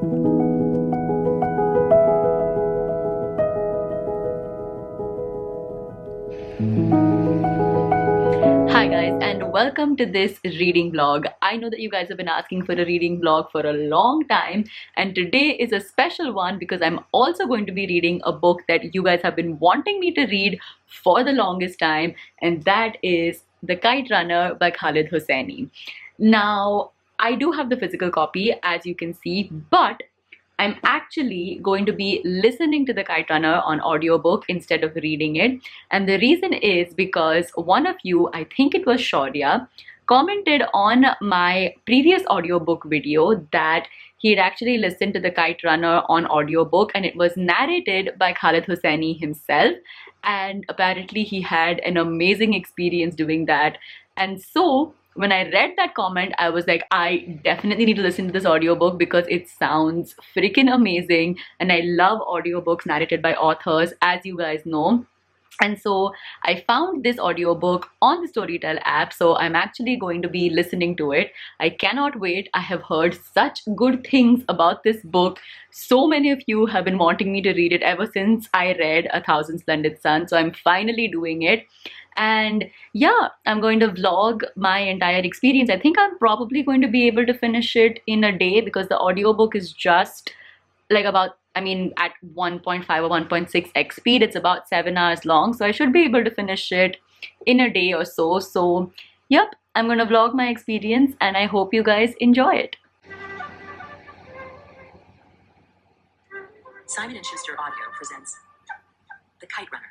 Hi guys, and welcome to this reading vlog. I know that you guys have been asking for a reading vlog for a long time, and today is a special one because I'm also going to be reading a book that you guys have been wanting me to read for the longest time, and that is The Kite Runner by Khaled Hosseini. Now, I do have the physical copy, as you can see, but I'm actually going to be listening to The Kite Runner on audiobook instead of reading it. And the reason is because one of you, I think it was Shaurya, commented on my previous audiobook video that he had actually listened to The Kite Runner on audiobook, and it was narrated by Khaled Hosseini himself. And apparently he had an amazing experience doing that. And so when I read that comment, I was like, I definitely need to listen to this audiobook because it sounds freaking amazing. And I love audiobooks narrated by authors, as you guys know. And so I found this audiobook on the Storytel app, so I'm actually going to be listening to it. I cannot wait. I have heard such good things about this book. So many of you have been wanting me to read it ever since I read A Thousand Splendid Suns, so I'm finally doing it. And yeah, I'm going to vlog my entire experience. I think I'm probably going to be able to finish it in a day because the audiobook is just like about, I mean, at 1.5 or 1.6x speed, it's about 7 hours long. So I should be able to finish it in a day or so. So yep, I'm going to vlog my experience and I hope you guys enjoy it. Simon & Schuster Audio presents The Kite Runner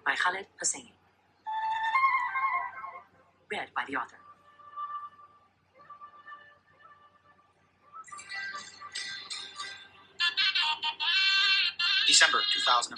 by Khaled Hosseini. Read by the author. December 2001.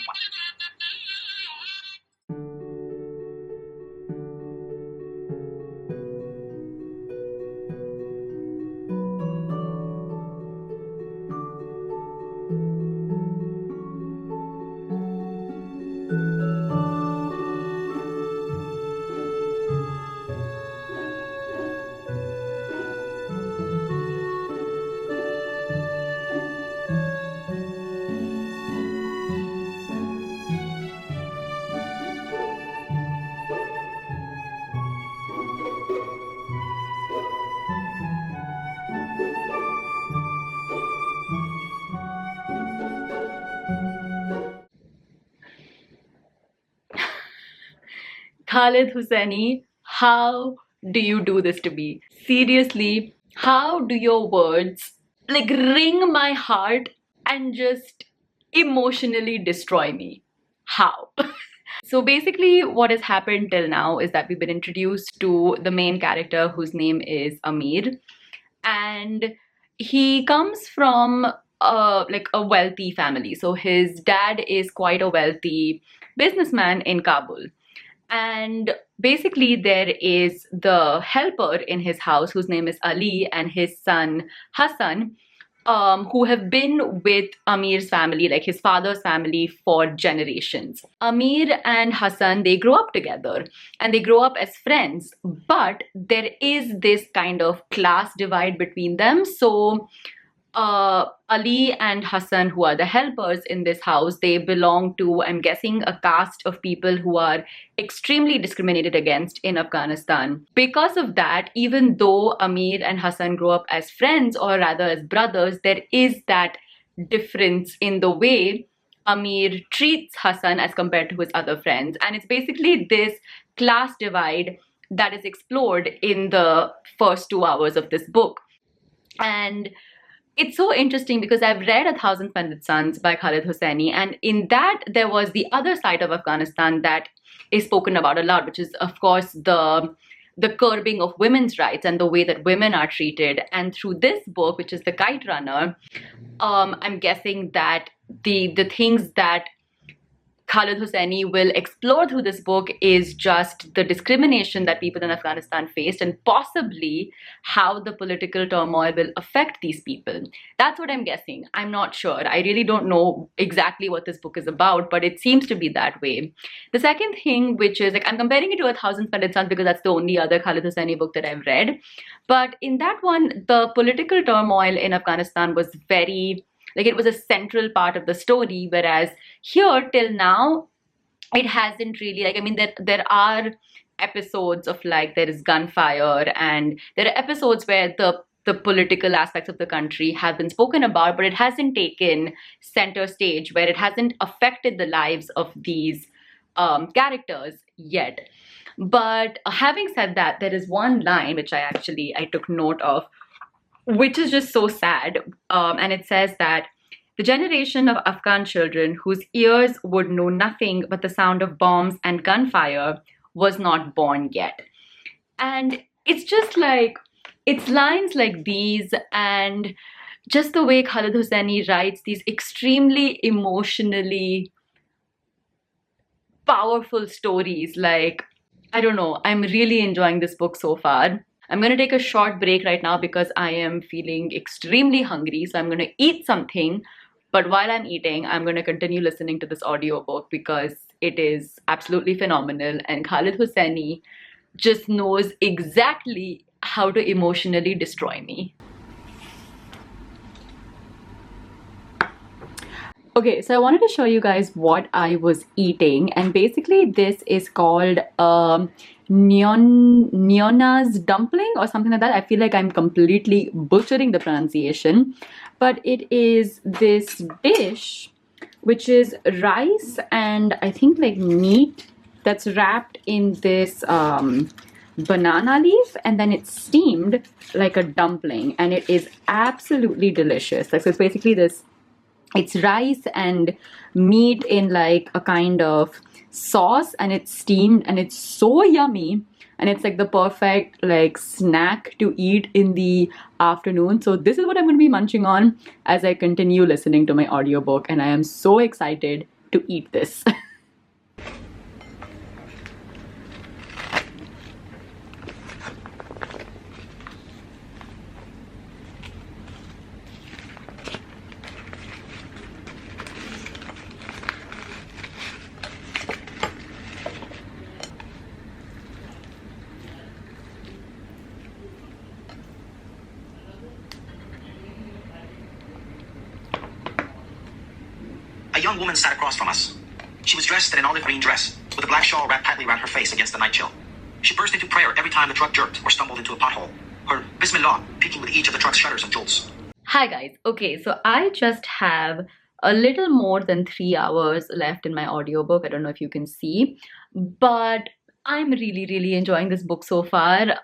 Khaled Hosseini, how do you do this to me? Seriously, how do your words like ring my heart and just emotionally destroy me? How? So basically what has happened till now is that we've been introduced to the main character whose name is Amir, and he comes from like a wealthy family. So his dad is quite a wealthy businessman in Kabul. And basically there is the helper in his house whose name is Ali and his son Hassan, who have been with Amir's family, like his father's family, for generations. Amir and Hassan, they grow up together and they grow up as friends, but there is this kind of class divide between them. So Ali and Hassan, who are the helpers in this house, they belong to, I'm guessing, a caste of people who are extremely discriminated against in Afghanistan. Because of that, even though Amir and Hassan grow up as friends, or rather as brothers, there is that difference in the way Amir treats Hassan as compared to his other friends. And it's basically this class divide that is explored in the first 2 hours of this book. And it's so interesting because I've read A Thousand Splendid Suns by Khaled Hosseini, and in that there was the other side of Afghanistan that is spoken about a lot, which is of course the curbing of women's rights and the way that women are treated. And through this book, which is The Kite Runner, I'm guessing that the things that Khaled Hosseini will explore through this book is just the discrimination that people in Afghanistan faced and possibly how the political turmoil will affect these people. That's what I'm guessing. I'm not sure. I really don't know exactly what this book is about, but it seems to be that way. The second thing, which is like I'm comparing it to A Thousand Splendid Suns because that's the only other Khaled Hosseini book that I've read. But in that one, the political turmoil in Afghanistan was very like it was a central part of the story, whereas here till now it hasn't really like I mean there are episodes of like there is gunfire and there are episodes where the political aspects of the country have been spoken about, but it hasn't taken center stage where it hasn't affected the lives of these characters yet. But having said that, there is one line which I took note of, which is just so sad. And it says that the generation of Afghan children whose ears would know nothing but the sound of bombs and gunfire was not born yet. And it's just like, it's lines like these and just the way Khaled Hosseini writes these extremely emotionally powerful stories. Like, I don't know, I'm really enjoying this book so far. I'm going to take a short break right now because I am feeling extremely hungry. So I'm going to eat something. But while I'm eating, I'm going to continue listening to this audiobook because it is absolutely phenomenal. And Khaled Hosseini just knows exactly how to emotionally destroy me. Okay, so I wanted to show you guys what I was eating, and basically this is called Nyona's dumpling or something like that. I feel like I'm completely butchering the pronunciation, but it is this dish which is rice and I think like meat that's wrapped in this banana leaf, and then it's steamed like a dumpling, and it is absolutely delicious. Like, so it's basically this. It's rice and meat in like a kind of sauce, and it's steamed and it's so yummy, and it's like the perfect like snack to eat in the afternoon. So this is what I'm going to be munching on as I continue listening to my audiobook, and I am so excited to eat this. A young woman sat across from us. She was dressed in an olive green dress, with a black shawl wrapped tightly around her face against the night chill. She burst into prayer every time the truck jerked or stumbled into a pothole, her Bismillah peeking with each of the truck's shutters and jolts. Hi guys. Okay, so I just have a little more than 3 hours left in my audiobook. I don't know if you can see, but I'm really enjoying this book so far.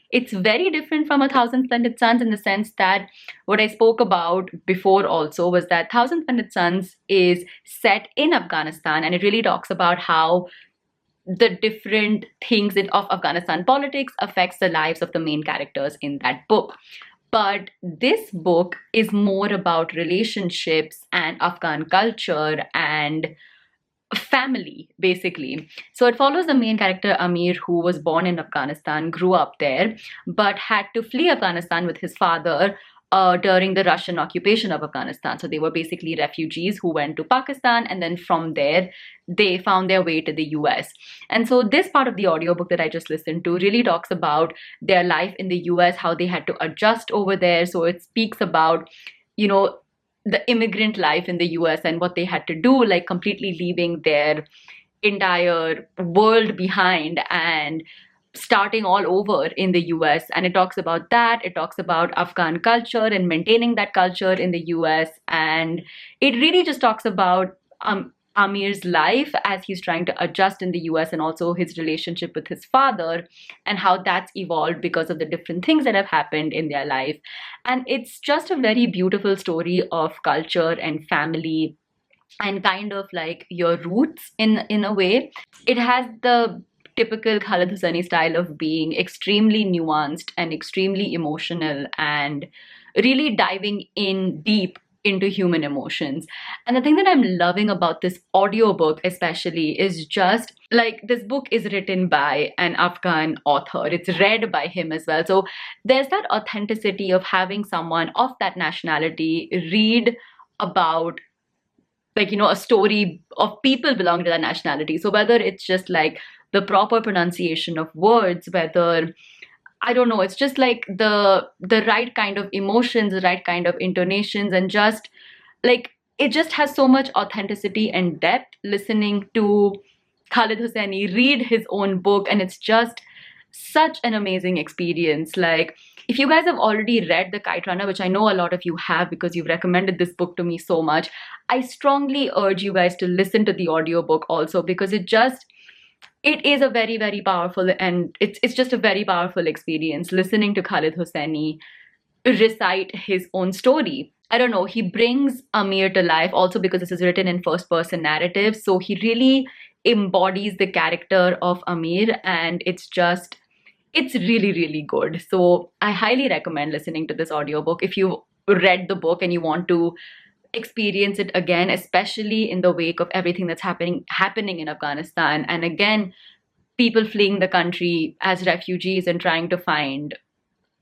It's very different from A Thousand Splendid Suns in the sense that what I spoke about before also was that Thousand Splendid Suns is set in Afghanistan, and it really talks about how the different things of Afghanistan politics affects the lives of the main characters in that book. But this book is more about relationships and Afghan culture and family, basically. So it follows the main character Amir, who was born in Afghanistan, grew up there, but had to flee Afghanistan with his father during the Russian occupation of Afghanistan. So they were basically refugees who went to Pakistan, and then from there they found their way to the US. And so this part of the audiobook that I just listened to really talks about their life in the US, how they had to adjust over there. So it speaks about, you know, the immigrant life in the US and what they had to do, like completely leaving their entire world behind and starting all over in the US. And it talks about that. It talks about Afghan culture and maintaining that culture in the US. And it really just talks about Amir's life as he's trying to adjust in the US, and also his relationship with his father and how that's evolved because of the different things that have happened in their life. And it's just a very beautiful story of culture and family and kind of like your roots in a way. It has the typical Khaled Hosseini style of being extremely nuanced and extremely emotional and really diving in deep into human emotions. And the thing that I'm loving about this audiobook especially is just like this book is written by an Afghan author. It's read by him as well. So there's that authenticity of having someone of that nationality read about, like, a story of people belonging to that nationality. So whether it's just like the proper pronunciation of words, whether, I don't know, it's just like the right kind of emotions, the right kind of intonations, and just like it just has so much authenticity and depth listening to Khaled Hosseini read his own book, and it's just such an amazing experience. Like, if you guys have already read The Kite Runner, which I know a lot of you have because you've recommended this book to me so much, I strongly urge you guys to listen to the audiobook also, because it is a very, very powerful, and it's just a very powerful experience listening to Khaled Hosseini recite his own story. I don't know, he brings Amir to life also because this is written in first person narrative. So he really embodies the character of Amir, and it's really, really good. So I highly recommend listening to this audiobook if you read the book and you want to experience it again, especially in the wake of everything that's happening in Afghanistan. And again, people fleeing the country as refugees and trying to find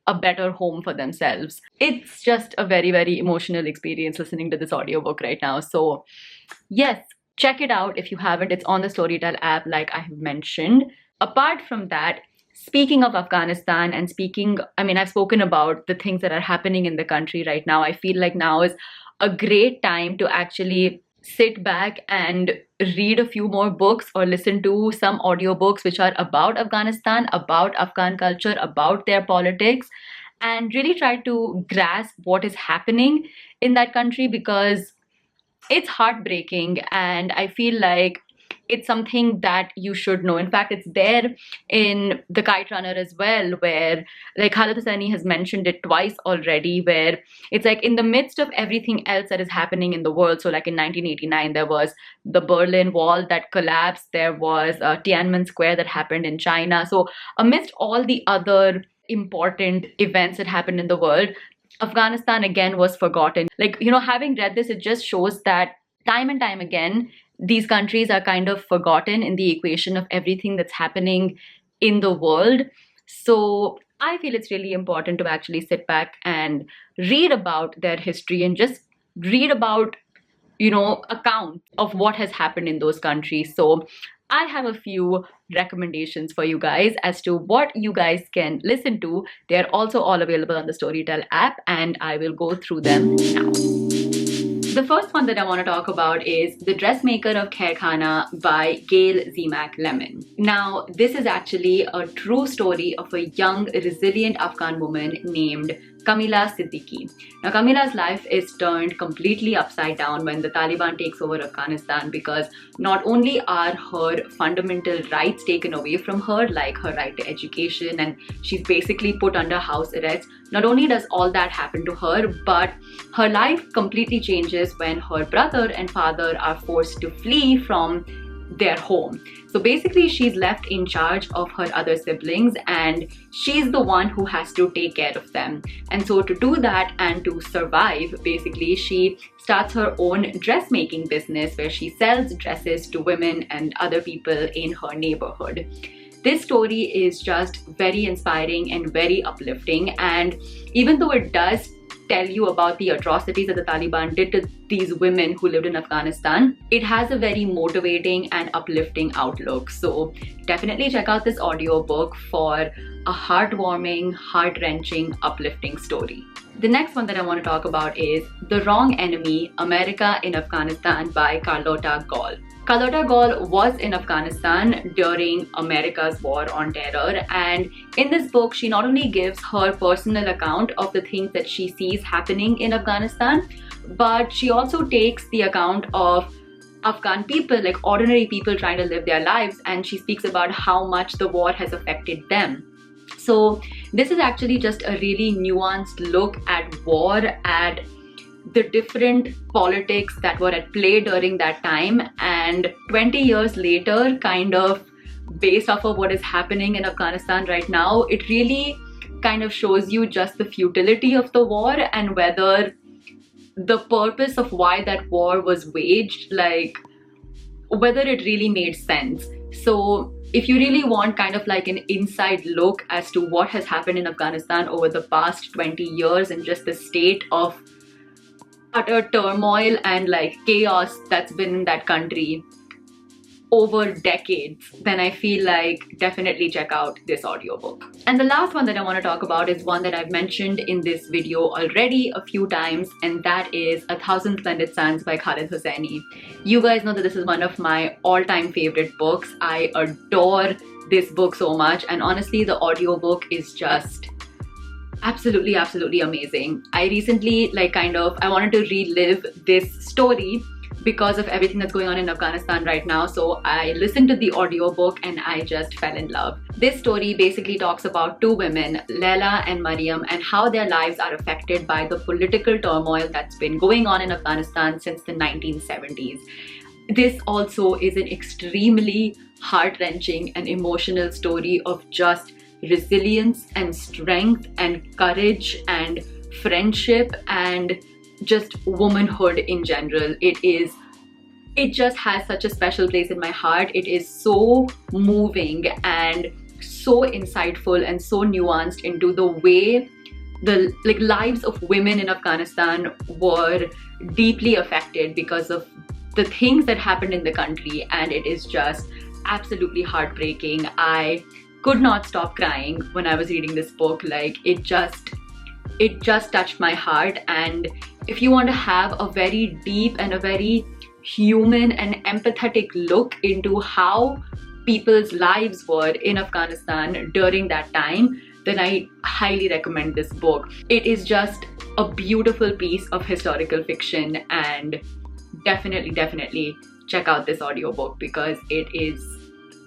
a better home for themselves. It's just a very, very emotional experience listening to this audiobook right now. So yes, check it out if you haven't. It's on the Storytel app, like I have mentioned. Apart from that, speaking of Afghanistan and I've spoken about the things that are happening in the country right now. I feel like now is a great time to actually sit back and read a few more books or listen to some audiobooks which are about Afghanistan, about Afghan culture, about their politics, and really try to grasp what is happening in that country, because it's heartbreaking and I feel like it's something that you should know. In fact, it's there in The Kite Runner as well, where like Khaled Hosseini has mentioned it twice already, where it's like in the midst of everything else that is happening in the world. So like in 1989, there was the Berlin Wall that collapsed. There was Tiananmen Square that happened in China. So amidst all the other important events that happened in the world, Afghanistan again was forgotten. Like, having read this, it just shows that time and time again, these countries are kind of forgotten in the equation of everything that's happening in the world. So I feel it's really important to actually sit back and read about their history and just read about, accounts of what has happened in those countries. So I have a few recommendations for you guys as to what you guys can listen to. They're also all available on the Storytel app, and I will go through them now. The first one that I want to talk about is The Dressmaker of Khairkhana by Gail Zemak Lemon. Now, this is actually a true story of a young, resilient Afghan woman named Kamila Siddiqui. Now, Kamila's life is turned completely upside down when the Taliban takes over Afghanistan, because not only are her fundamental rights taken away from her, like her right to education, and she's basically put under house arrest, not only does all that happen to her, but her life completely changes when her brother and father are forced to flee from their home. So basically, she's left in charge of her other siblings, and she's the one who has to take care of them. And so to do that and to survive, basically, she starts her own dressmaking business where she sells dresses to women and other people in her neighborhood. This story is just very inspiring and very uplifting, and even though it does tell you about the atrocities that the Taliban did to these women who lived in Afghanistan, it has a very motivating and uplifting outlook. So definitely check out this audiobook for a heartwarming, heart-wrenching, uplifting story. The next one that I want to talk about is The Wrong Enemy, America in Afghanistan by Carlotta Gall. Carlotta Gall was in Afghanistan during America's war on terror, and in this book, she not only gives her personal account of the things that she sees happening in Afghanistan, but she also takes the account of Afghan people, like ordinary people trying to live their lives, and she speaks about how much the war has affected them. So this is actually just a really nuanced look at war, at the different politics that were at play during that time, and 20 years later, kind of based off of what is happening in Afghanistan right now, it really kind of shows you just the futility of the war and whether the purpose of why that war was waged, like whether it really made sense. So if you really want kind of like an inside look as to what has happened in Afghanistan over the past 20 years and just the state of utter turmoil and like chaos that's been in that country over decades, then I feel like definitely check out this audiobook. And the last one that I want to talk about is one that I've mentioned in this video already a few times, and that is A Thousand Splendid Suns by Khaled Hosseini. You guys know that this is one of my all-time favorite books. I adore this book so much, and honestly the audiobook is just absolutely amazing. I recently I wanted to relive this story because of everything that's going on in Afghanistan right now. So I listened to the audiobook and I just fell in love. This story basically talks about two women, Leila and Mariam, and how their lives are affected by the political turmoil that's been going on in Afghanistan since the 1970s. This also is an extremely heart-wrenching and emotional story of just resilience and strength and courage and friendship and just womanhood in general. It just has such a special place in my heart. It is so moving and so insightful and so nuanced into the way the lives of women in Afghanistan were deeply affected because of the things that happened in the country, and it is just absolutely heartbreaking. I could not stop crying when I was reading this book. Like it just touched my heart. And if you want to have a very deep and a very human and empathetic look into how people's lives were in Afghanistan during that time, then I highly recommend this book. It is just a beautiful piece of historical fiction, and definitely check out this audiobook because it is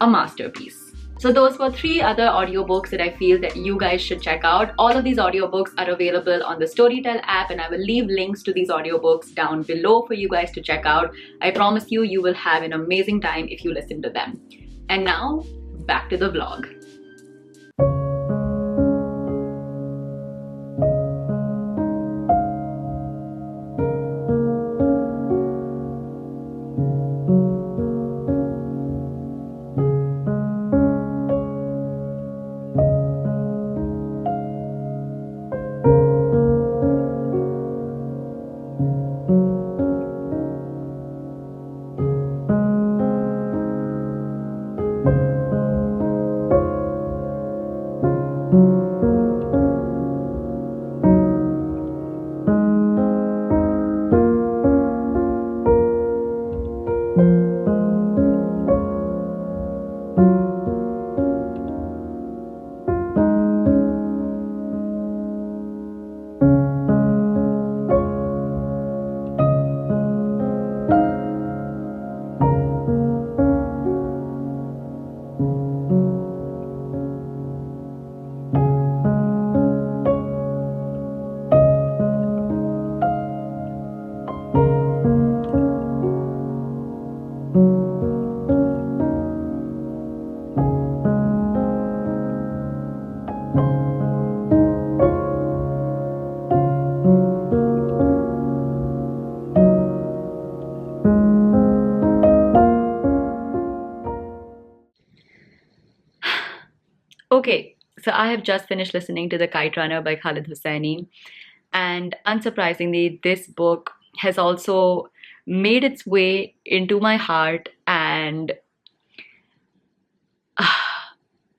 a masterpiece. So those were 3 other audiobooks that I feel that you guys should check out. All of these audiobooks are available on the Storytel app, and I will leave links to these audiobooks down below for you guys to check out. I promise you, you will have an amazing time if you listen to them. And now, back to the vlog. Okay, so I have just finished listening to The Kite Runner by Khaled Hosseini, and unsurprisingly, this book has also made its way into my heart, and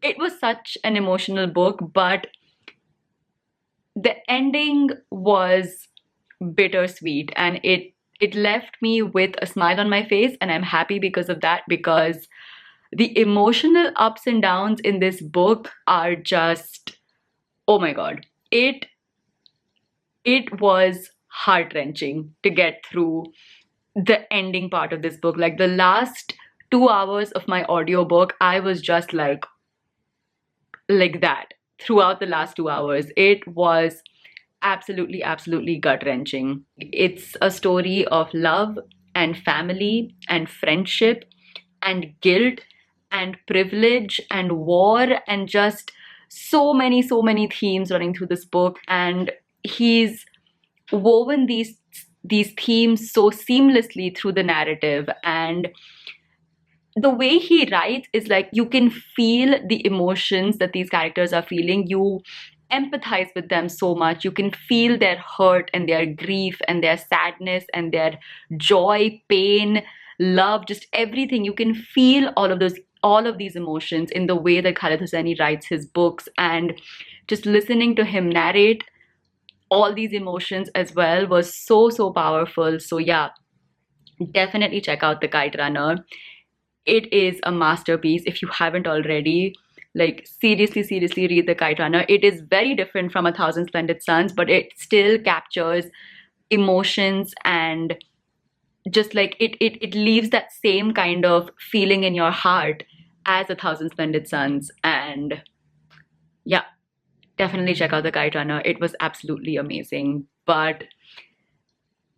it was such an emotional book, but the ending was bittersweet, and it left me with a smile on my face, and I'm happy because of that, because the emotional ups and downs in this book are just, oh my god. It was heart-wrenching to get through the ending part of this book. Like the last 2 hours of my audiobook, I was just like that throughout the last 2 hours. It was absolutely gut-wrenching. It's a story of love and family and friendship and guilt and privilege and war and just so many themes running through this book. And he's woven these these themes so seamlessly through the narrative. And the way he writes is like you can feel the emotions that these characters are feeling. You empathize with them so much. You can feel their hurt and their grief and their sadness and their joy, pain, love, just everything. You can feel all of these emotions in the way that Khaled Hosseini writes his books. And just listening to him narrate all these emotions as well was so powerful. So yeah, definitely check out The Kite Runner. It is a masterpiece if you haven't already. Like seriously read The Kite Runner. It is very different from A Thousand Splendid Suns, but it still captures emotions, and just like it leaves that same kind of feeling in your heart as A Thousand Splendid Suns. And yeah, definitely check out The Kite Runner. It was absolutely amazing. But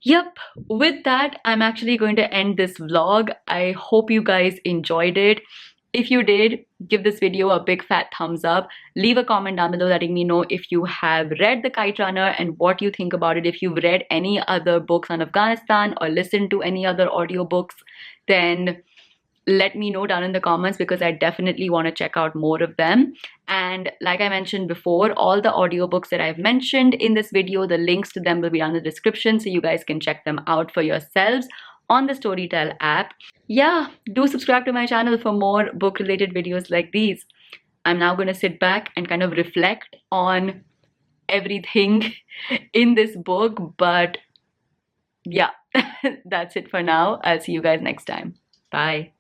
yep, with that, I'm actually going to end this vlog. I hope you guys enjoyed it. If you did, give this video a big fat thumbs up. Leave a comment down below letting me know if you have read The Kite Runner and what you think about it. If you've read any other books on Afghanistan or listened to any other audiobooks, then let me know down in the comments, because I definitely want to check out more of them. And like I mentioned before, all the audiobooks that I've mentioned in this video, the links to them will be down in the description, so you guys can check them out for yourselves on the Storytel app. Yeah, do subscribe to my channel for more book related videos like these. I'm now going to sit back and kind of reflect on everything in this book. But yeah, that's it for now. I'll see you guys next time. Bye.